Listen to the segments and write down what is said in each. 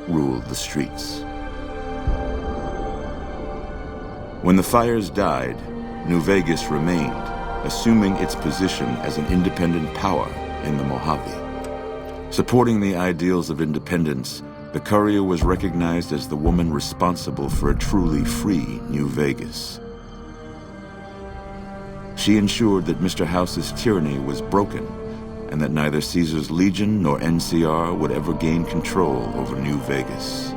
ruled the streets. When the fires died, New Vegas remained, assuming its position as an independent power in the Mojave. Supporting the ideals of independence, the Courier was recognized as the woman responsible for a truly free New Vegas. She ensured that Mr. House's tyranny was broken, and that neither Caesar's Legion nor NCR would ever gain control over New Vegas.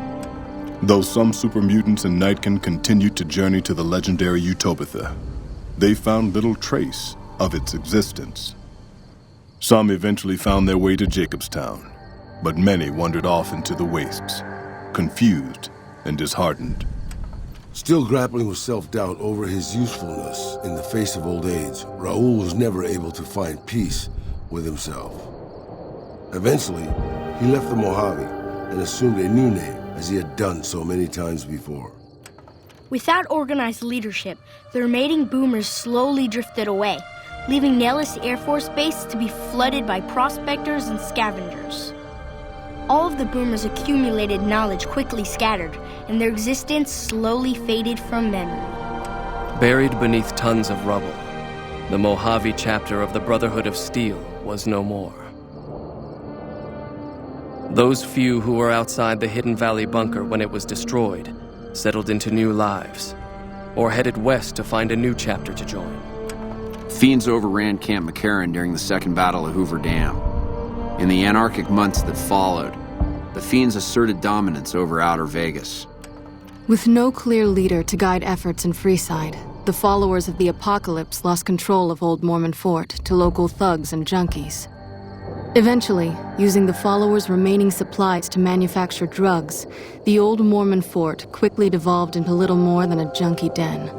Though some super mutants in Nightkin continued to journey to the legendary Utopia, they found little trace of its existence. Some eventually found their way to Jacobstown, but many wandered off into the wastes, confused and disheartened. Still grappling with self-doubt over his usefulness in the face of old age, Raoul was never able to find peace with himself. Eventually, he left the Mojave and assumed a new name, as he had done so many times before. Without organized leadership, the remaining boomers slowly drifted away, leaving Nellis Air Force Base to be flooded by prospectors and scavengers. All of the boomers' accumulated knowledge quickly scattered, and their existence slowly faded from memory. Buried beneath tons of rubble, the Mojave chapter of the Brotherhood of Steel was no more. Those few who were outside the Hidden Valley bunker when it was destroyed settled into new lives, or headed west to find a new chapter to join. Fiends overran Camp McCarran during the Second Battle of Hoover Dam. In the anarchic months that followed, the Fiends asserted dominance over Outer Vegas. With no clear leader to guide efforts in Freeside, the followers of the Apocalypse lost control of Old Mormon Fort to local thugs and junkies. Eventually, using the followers' remaining supplies to manufacture drugs, the Old Mormon Fort quickly devolved into little more than a junkie den.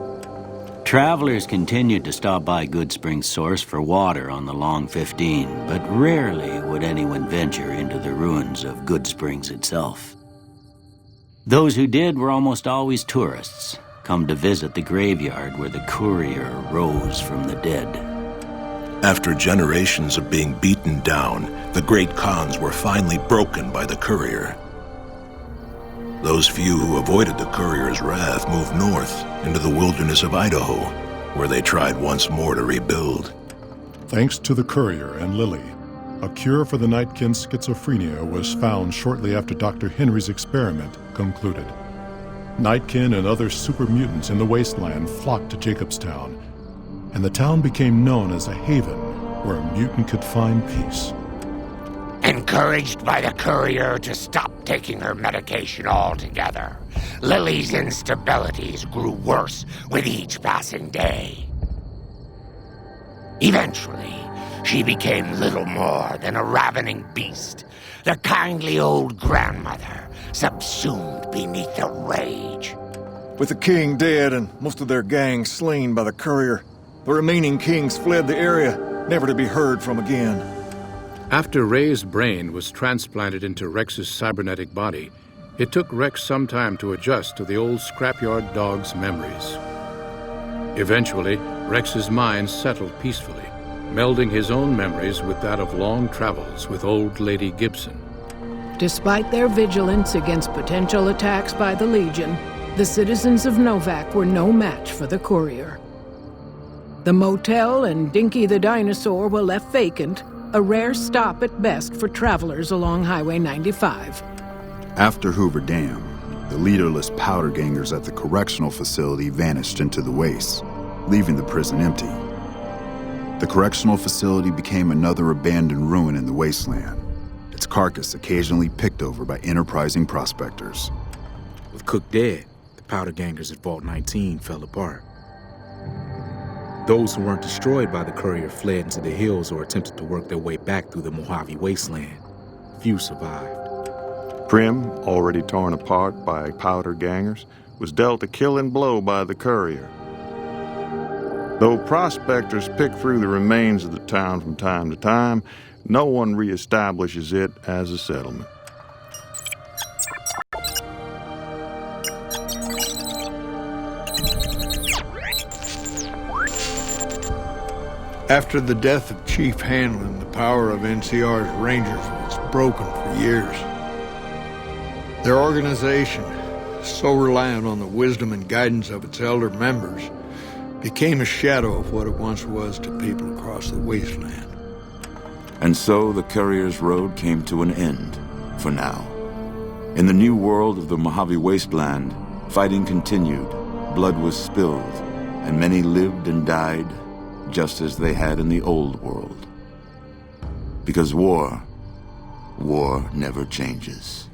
Travelers continued to stop by Goodsprings Source for water on the Long 15, but rarely would anyone venture into the ruins of Goodsprings itself. Those who did were almost always tourists, come to visit the graveyard where the Courier rose from the dead. After generations of being beaten down, the Great Khans were finally broken by the Courier. Those few who avoided the Courier's wrath moved north into the wilderness of Idaho, where they tried once more to rebuild. Thanks to the Courier and Lily, a cure for the Nightkin's schizophrenia was found shortly after Dr. Henry's experiment concluded. Nightkin and other super mutants in the wasteland flocked to Jacobstown, and the town became known as a haven where a mutant could find peace. Encouraged by the Courier to stop taking her medication altogether, Lily's instabilities grew worse with each passing day. Eventually, she became little more than a ravening beast, the kindly old grandmother subsumed beneath the rage. With the king dead and most of their gang slain by the Courier, the remaining kings fled the area, never to be heard from again. After Ray's brain was transplanted into Rex's cybernetic body, it took Rex some time to adjust to the old scrapyard dog's memories. Eventually, Rex's mind settled peacefully, melding his own memories with that of long travels with old Lady Gibson. Despite their vigilance against potential attacks by the Legion, the citizens of Novac were no match for the Courier. The motel and Dinky the dinosaur were left vacant, a rare stop at best for travelers along Highway 95. After Hoover Dam, the leaderless powder gangers at the correctional facility vanished into the wastes, leaving the prison empty. The correctional facility became another abandoned ruin in the wasteland, its carcass occasionally picked over by enterprising prospectors. With Cook dead, the powder gangers at Vault 19 fell apart. Those who weren't destroyed by the Courier fled into the hills or attempted to work their way back through the Mojave wasteland. Few survived. Prim, already torn apart by powder gangers, was dealt a killing blow by the Courier. Though prospectors pick through the remains of the town from time to time, no one reestablishes it as a settlement. After the death of Chief Hanlon, the power of NCR's Rangers was broken for years. Their organization, so reliant on the wisdom and guidance of its elder members, became a shadow of what it once was to people across the wasteland. And so the Courier's Road came to an end, for now. In the new world of the Mojave Wasteland, fighting continued, blood was spilled, and many lived and died just as they had in the old world. Because war never changes.